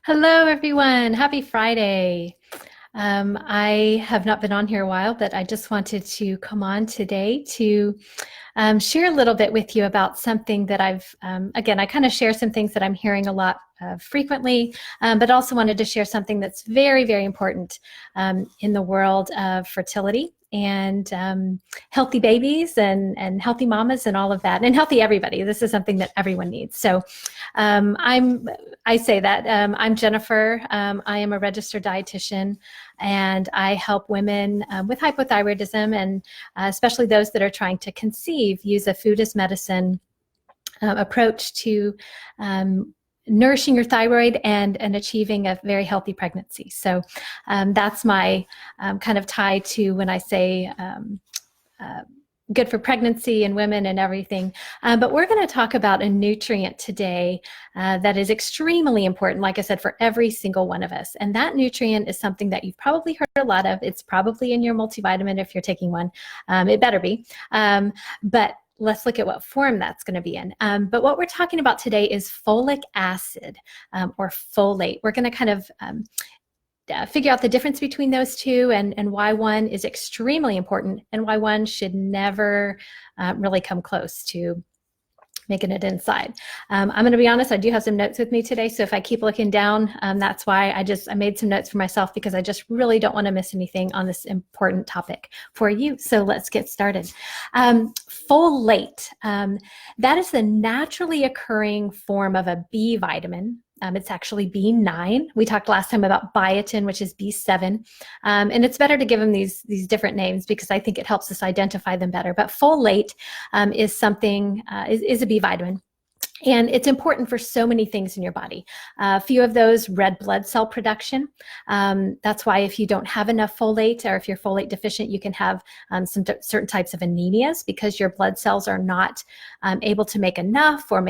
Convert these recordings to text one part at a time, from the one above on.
Hello, everyone. Happy Friday. I have not been on here a while, but I just wanted to come on today to share a little bit with you about something that again, I kind of share some things that I'm hearing a lot frequently, but also wanted to share something that's very, very important in the world of fertility and healthy babies and healthy mamas and all of that, and healthy everybody. This is something that everyone needs. So I say that I'm Jennifer. I am a registered dietitian, and I help women with hypothyroidism, and especially those that are trying to conceive, use a food as medicine approach to nourishing your thyroid and achieving a very healthy pregnancy. So that's my kind of tie to when I say good for pregnancy and women and everything. But we're going to talk about a nutrient today that is extremely important, like I said, for every single one of us. And that nutrient is something that you've probably heard a lot of. It's probably in your multivitamin if you're taking one. It better be. But let's look at what form that's going to be in. But what we're talking about today is folic acid or folate. We're going to kind of figure out the difference between those two and why one is extremely important and why one should never really come close to making it inside. I'm going to be honest, I do have some notes with me today, so if I keep looking down, that's why I made some notes for myself, because I just really don't want to miss anything on this important topic for you. So let's get started. Folate, that is the naturally occurring form of a B vitamin. It's actually B9. We talked last time about biotin, which is B7. And it's better to give them these different names because I think it helps us identify them better. But folate is a B vitamin. And it's important for so many things in your body. A few of those, red blood cell production. That's why if you don't have enough folate, or if you're folate deficient, you can have certain types of anemias because your blood cells are not able to make enough or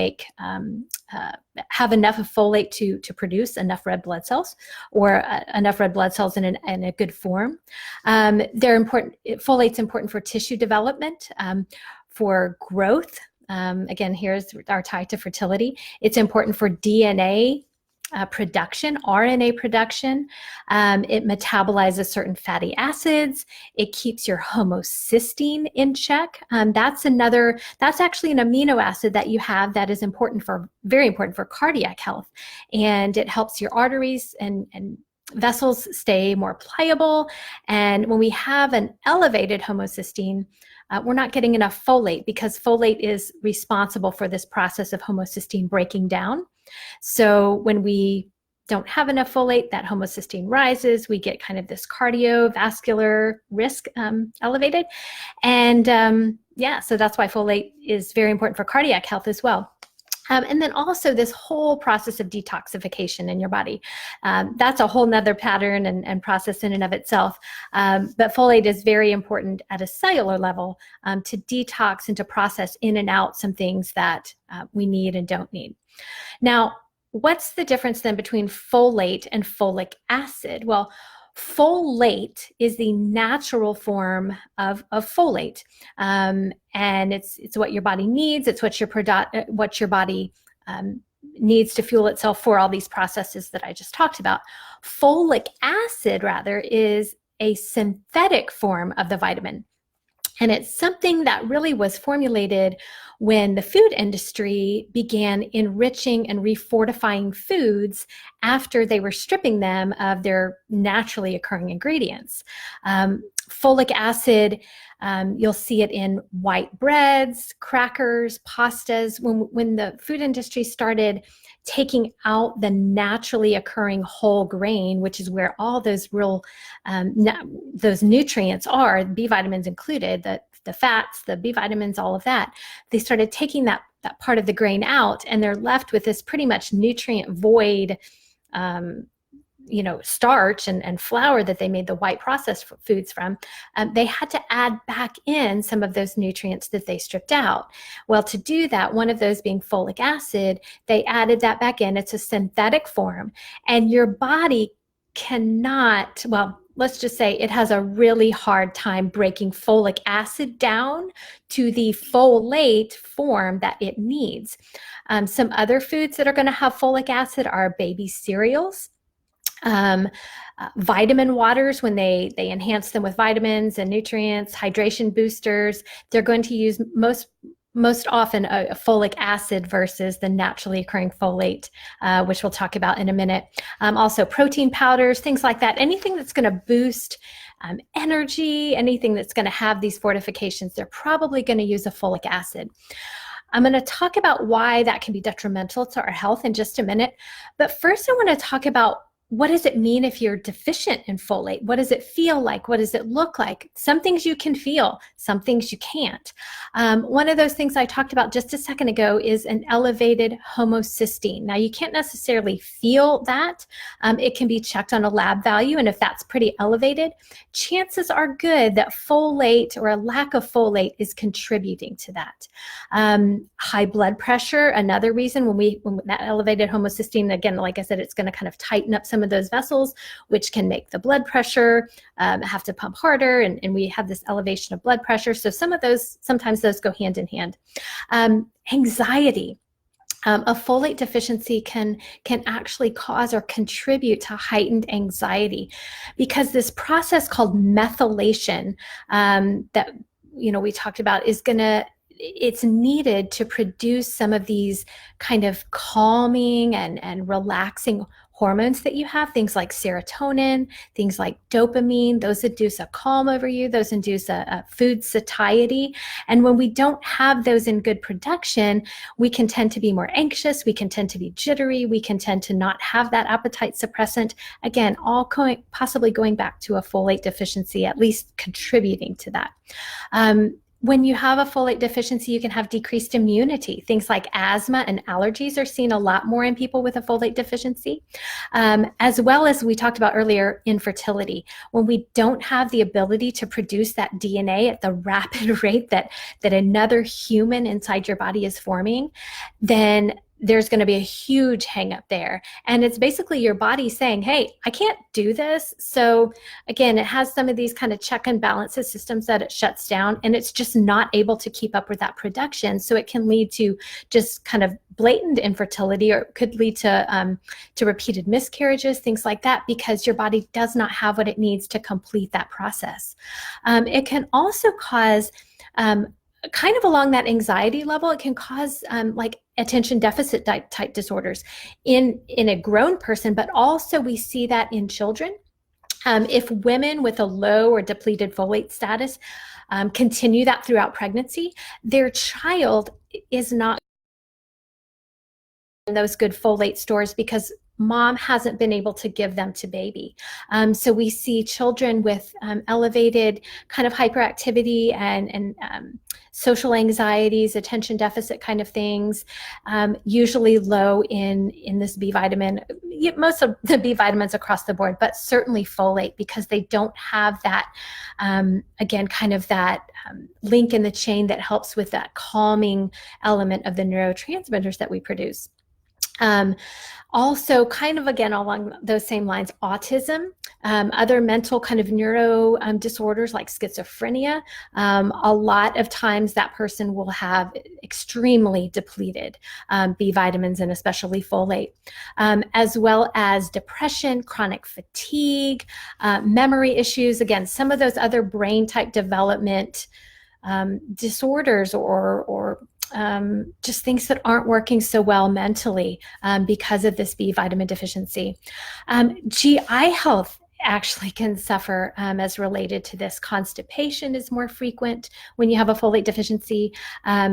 have enough of folate to produce enough red blood cells, or enough red blood cells in a good form. They're important. Folate's important for tissue development, for growth. Again, here's our tie to fertility. It's important for DNA production, RNA production. It metabolizes certain fatty acids. It keeps your homocysteine in check. That's actually an amino acid that you have that is very important for cardiac health. And it helps your arteries and vessels stay more pliable. And when we have an elevated homocysteine, we're not getting enough folate, because folate is responsible for this process of homocysteine breaking down. So when we don't have enough folate, that homocysteine rises, we get kind of this cardiovascular risk elevated. And so that's why folate is very important for cardiac health as well. And then also this whole process of detoxification in your body. That's a whole nother pattern and process in and of itself. But folate is very important at a cellular level to detox and to process in and out some things that we need and don't need. Now, what's the difference then between folate and folic acid? Well, folate is the natural form of folate, and it's what your body needs. It's what your body needs to fuel itself for all these processes that I just talked about. Folic acid, rather, is a synthetic form of the vitamin. And it's something that really was formulated when the food industry began enriching and refortifying foods after they were stripping them of their naturally occurring ingredients. Folic acid, you'll see it in white breads, crackers, pastas. When the food industry started taking out the naturally occurring whole grain, which is where all those those nutrients are, B vitamins included, the fats, the B vitamins, all of that, they started taking that part of the grain out, and they're left with this pretty much nutrient void starch and flour that they made the white processed foods from. They had to add back in some of those nutrients that they stripped out. Well, to do that, one of those being folic acid, they added that back in. It's a synthetic form, and your body cannot, well, let's just say it has a really hard time breaking folic acid down to the folate form that it needs. Some other foods that are going to have folic acid are baby cereals. Vitamin waters, when they enhance them with vitamins and nutrients, hydration boosters, they're going to use most often a folic acid versus the naturally occurring folate, which we'll talk about in a minute. Also protein powders, things like that. Anything that's going to boost energy, anything that's going to have these fortifications, they're probably going to use a folic acid. I'm going to talk about why that can be detrimental to our health in just a minute. But first, I want to talk about, what does it mean if you're deficient in folate? What does it feel like? What does it look like? Some things you can feel, some things you can't. One of those things I talked about just a second ago is an elevated homocysteine. Now, you can't necessarily feel that. It can be checked on a lab value, and if that's pretty elevated, chances are good that folate or a lack of folate is contributing to that. High blood pressure, another reason. When that elevated homocysteine, again, like I said, it's going to kind of tighten up some of those vessels, which can make the blood pressure have to pump harder, and we have this elevation of blood pressure. So sometimes those go hand in hand. Anxiety. A folate deficiency can actually cause or contribute to heightened anxiety, because this process called methylation that we talked about it's needed to produce some of these kind of calming and relaxing hormones that you have, things like serotonin, things like dopamine. Those induce a calm over you. Those induce a food satiety. And when we don't have those in good production, we can tend to be more anxious. We can tend to be jittery. We can tend to not have that appetite suppressant. Again, all possibly going back to a folate deficiency, at least contributing to that. When you have a folate deficiency, you can have decreased immunity. Things like asthma and allergies are seen a lot more in people with a folate deficiency, as well as we talked about earlier, infertility. When we don't have the ability to produce that DNA at the rapid rate that another human inside your body is forming, then there's going to be a huge hang up there. And it's basically your body saying, hey, I can't do this. So again, it has some of these kind of check and balances systems that it shuts down, and it's just not able to keep up with that production. So it can lead to just kind of blatant infertility, or it could lead to repeated miscarriages, things like that, because your body does not have what it needs to complete that process. It can also cause kind of along that anxiety level, it can cause like attention deficit type disorders in a grown person, but also we see that in children. If women with a low or depleted folate status continue that throughout pregnancy, their child is not in those good folate stores because mom hasn't been able to give them to baby. So we see children with elevated kind of hyperactivity and social anxieties, attention deficit kind of things, usually low in this B vitamin, most of the B vitamins across the board, but certainly folate, because they don't have that, again, kind of that link in the chain that helps with that calming element of the neurotransmitters that we produce. Also, kind of again along those same lines, autism, other mental kind of neuro disorders like schizophrenia. A lot of times that person will have extremely depleted B vitamins and especially folate, as well as depression, chronic fatigue, memory issues. Again, some of those other brain type development disorders or just things that aren't working so well mentally because of this B vitamin deficiency. GI health actually can suffer as related to this. Constipation is more frequent when you have a folate deficiency,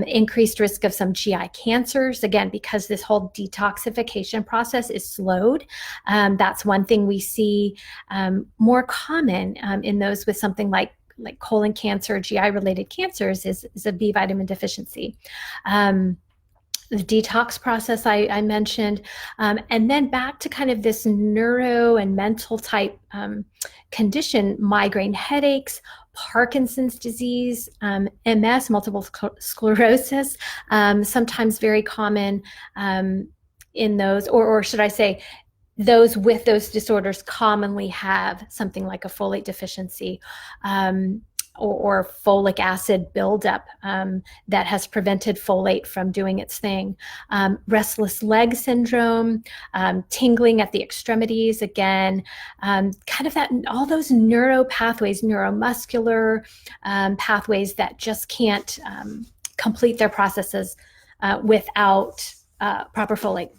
increased risk of some GI cancers, again, because this whole detoxification process is slowed. That's one thing we see more common in those with something like colon cancer, GI-related cancers is a B vitamin deficiency. The detox process I mentioned, and then back to kind of this neuro and mental type condition, migraine headaches, Parkinson's disease, MS, multiple sclerosis, sometimes very common in those, or should I say, those with those disorders commonly have something like a folate deficiency, or folic acid buildup that has prevented folate from doing its thing. Restless leg syndrome, tingling at the extremities, again, kind of that, all those neuro pathways, neuromuscular pathways that just can't complete their processes without proper folate.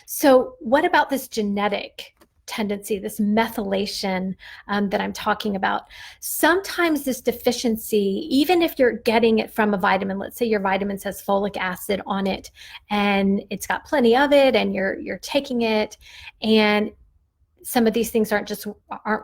So what about this genetic tendency, this methylation that I'm talking about? Sometimes this deficiency, even if you're getting it from a vitamin, let's say your vitamin says folic acid on it and it's got plenty of it and you're taking it, and some of these things aren't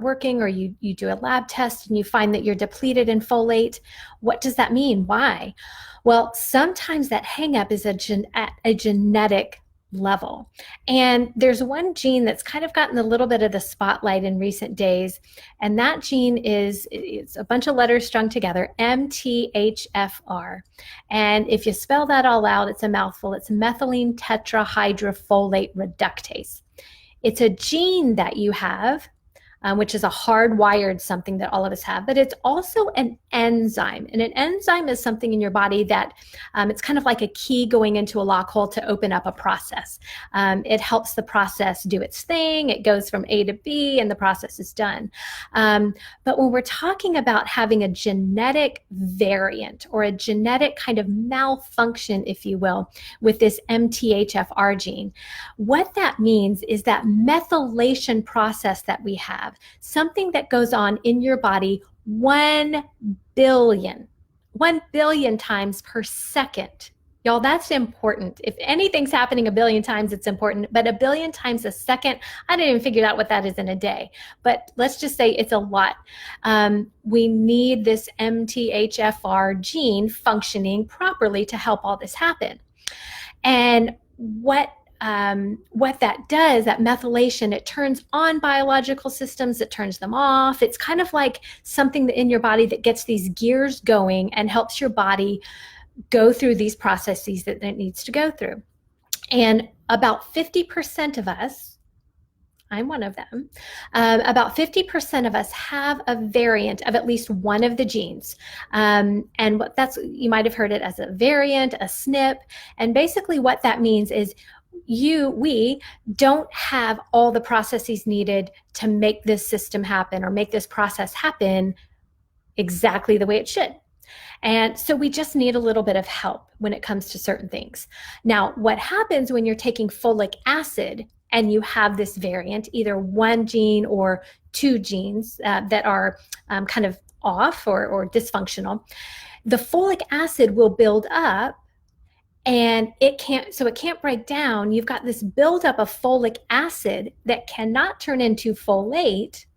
working, or you do a lab test and you find that you're depleted in folate. What does that mean? Why? Well, sometimes that hangup is at a genetic level. And there's one gene that's kind of gotten a little bit of the spotlight in recent days, and that gene it's a bunch of letters strung together, MTHFR. And if you spell that all out, it's a mouthful. It's methylene tetrahydrofolate reductase. It's a gene that you have, which is a hardwired something that all of us have, but it's also an enzyme. And an enzyme is something in your body that it's kind of like a key going into a lock hole to open up a process. It helps the process do its thing. It goes from A to B and the process is done. But when we're talking about having a genetic variant or a genetic kind of malfunction, if you will, with this MTHFR gene, what that means is that methylation process that we have, something that goes on in your body 1 billion times per second. Y'all, that's important. If anything's happening 1 billion times, it's important, but 1 billion times a second, I didn't even figure out what that is in a day, but let's just say it's a lot. We need this MTHFR gene functioning properly to help all this happen. And what that does, that methylation, it turns on biological systems, it turns them off. It's kind of like something in your body that gets these gears going and helps your body go through these processes that it needs to go through. And about 50% of us, I'm one of them, about 50% of us have a variant of at least one of the genes. And you might have heard it as a variant, a SNP. And basically what that means is we don't have all the processes needed to make this system happen or make this process happen exactly the way it should. And so we just need a little bit of help when it comes to certain things. Now, what happens when you're taking folic acid and you have this variant, either one gene or two genes that are kind of off or dysfunctional, the folic acid will build up. And it can't break down. You've got this buildup of folic acid that cannot turn into folate.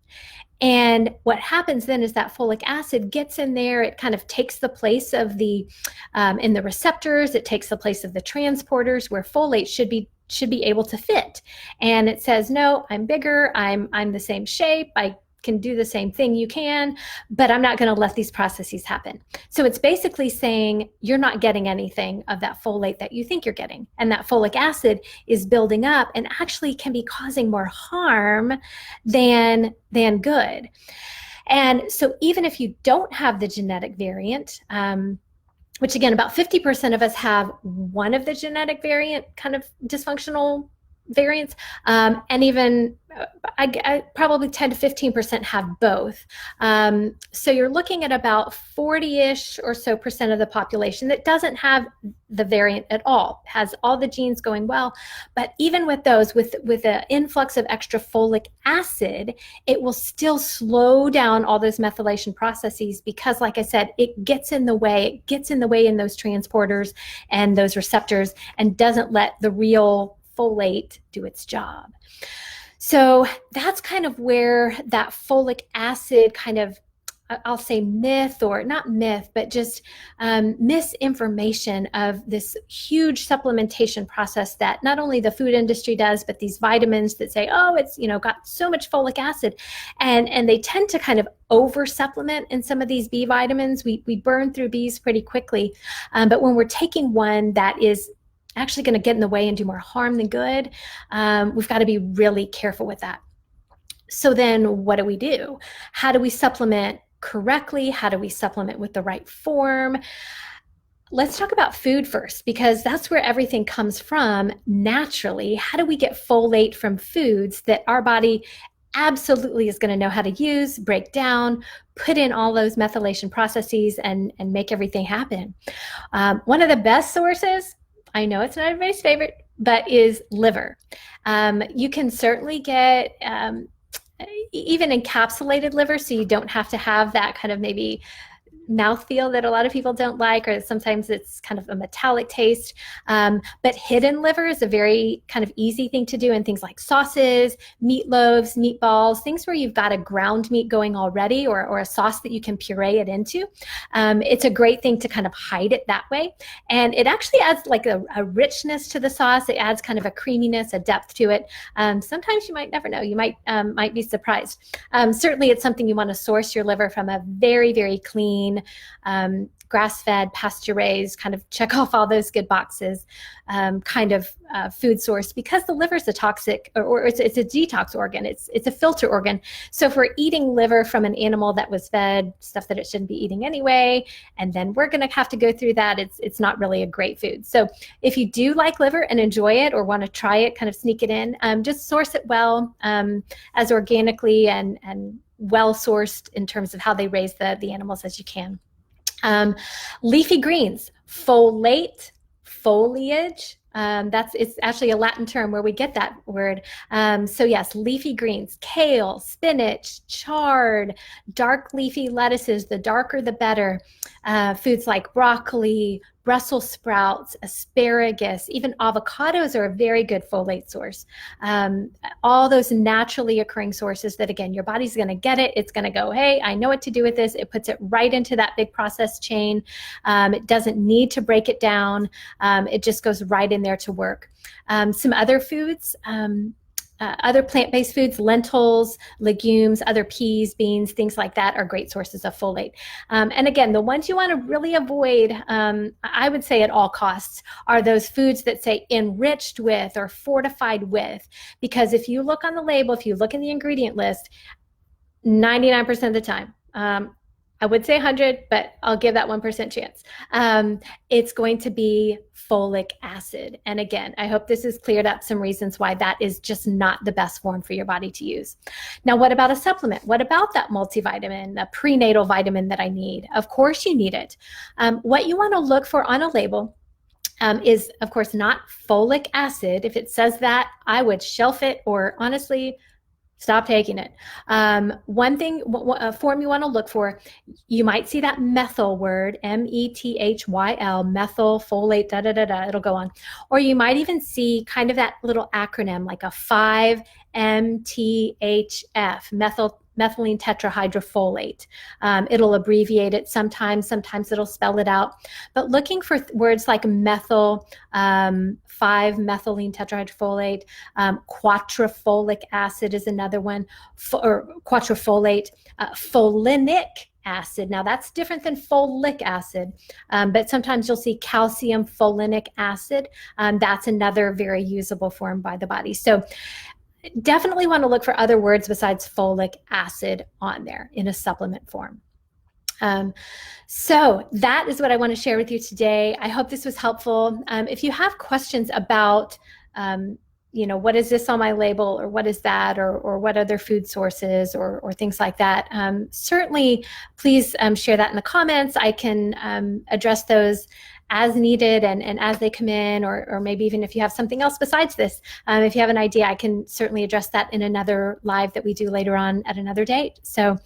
And what happens then is that folic acid gets in there. It kind of takes the place of in the receptors. It takes the place of the transporters where folate should be able to fit. And it says, no, I'm bigger. I'm the same shape. I can do the same thing you can, but I'm not going to let these processes happen. So it's basically saying you're not getting anything of that folate that you think you're getting. And that folic acid is building up and actually can be causing more harm than good. And so even if you don't have the genetic variant, which again, about 50% of us have one of the genetic variant kind of dysfunctional variants, and even I probably 10 to 15% have both. So you're looking at about 40-ish or so percent of the population that doesn't have the variant at all, has all the genes going well. But even with those, with an influx of extra folic acid, it will still slow down all those methylation processes because, like I said, it gets in the way. It gets in the way in those transporters and those receptors and doesn't let the real folate do its job. So that's kind of where that folic acid kind of, I'll say myth, or not myth, but just misinformation of this huge supplementation process that not only the food industry does, but these vitamins that say, oh, it's, got so much folic acid. And they tend to kind of over supplement in some of these B vitamins. We burn through Bs pretty quickly. But when we're taking one that is actually going to get in the way and do more harm than good. We've got to be really careful with that. So then what do? How do we supplement correctly? How do we supplement with the right form? Let's talk about food first, because that's where everything comes from naturally. How do we get folate from foods that our body absolutely is going to know how to use, break down, put in all those methylation processes and make everything happen? One of the best sources, I know it's not everybody's favorite, but is liver. You can certainly get even encapsulated liver, so you don't have to have that kind of maybe mouthfeel that a lot of people don't like, or sometimes it's kind of a metallic taste. But hidden liver is a very kind of easy thing to do in things like sauces, meatloaves, meatballs, things where you've got a ground meat going already, or a sauce that you can puree it into. It's a great thing to kind of hide it that way. And it actually adds like a richness to the sauce. It adds kind of a creaminess, a depth to it. Sometimes you might never know. You might be surprised. Certainly it's something you want to source your liver from a very, very clean, grass-fed, pasture-raised, kind of check off all those good boxes kind of food source, because the liver is a toxic, or it's a detox organ. It's a filter organ. So if we're eating liver from an animal that was fed stuff that it shouldn't be eating anyway, and then we're going to have to go through that, it's not really a great food. So if you do like liver and enjoy it, or want to try it, kind of sneak it in, just source it well, as organically and well sourced in terms of how they raise the animals as you can. Leafy greens, folate, foliage. It's actually a Latin term where we get that word. So yes, leafy greens, kale, spinach, chard, dark leafy lettuces, the darker the better. Foods like broccoli, Brussels sprouts, asparagus, even avocados are a very good folate source. All those naturally occurring sources that, again, your body's going to get it. It's going to go, hey, I know what to do with this. It puts it right into that big process chain. It doesn't need to break it down. It just goes right in there to work. Some other foods, other plant-based foods, lentils, legumes, other peas, beans, things like that are great sources of folate. And again, the ones you want to really avoid, I would say at all costs, are those foods that say enriched with or fortified with. Because if you look on the label, if you look in the ingredient list, 99% of the time, I would say 100, but I'll give that 1% chance. It's going to be folic acid. And again, I hope this has cleared up some reasons why that is just not the best form for your body to use. Now, what about a supplement? What about that multivitamin, the prenatal vitamin that I need? Of course you need it. What you want to look for on a label is, of course, not folic acid. If it says that, I would shelf it, or honestly, stop taking it. One thing, a form you want to look for, you might see that methyl word, methyl, methyl, folate, it'll go on. Or you might even see kind of that little acronym, like a 5-MTHF, methylene tetrahydrofolate. It'll abbreviate it sometimes it'll spell it out. But looking for words like methyl, 5-methylene tetrahydrofolate, quatropfolic acid is another one, or quattrofolate, folinic acid. Now that's different than folic acid, but sometimes you'll see calcium folinic acid. That's another very usable form by the body. So definitely want to look for other words besides folic acid on there in a supplement form. So that is what I want to share with you today. I hope this was helpful. If you have questions about, what is this on my label, or what is that, or what other food sources, or things like that, certainly please share that in the comments. I can address those as needed and as they come in, or maybe even if you have something else besides this, if you have an idea, I can certainly address that in another live that we do later on at another date. So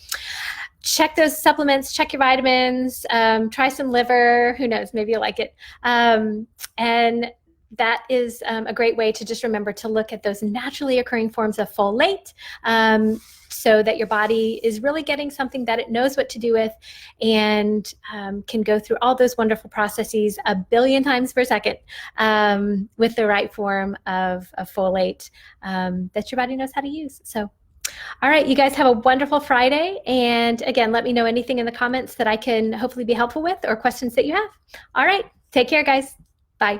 check those supplements, check your vitamins, try some liver, who knows, maybe you'll like it. And that is a great way to just remember to look at those naturally occurring forms of folate, so that your body is really getting something that it knows what to do with, and can go through all those wonderful processes a billion times per second with the right form of folate that your body knows how to use. So, all right, you guys have a wonderful Friday. And again, let me know anything in the comments that I can hopefully be helpful with, or questions that you have. All right, take care, guys. Bye.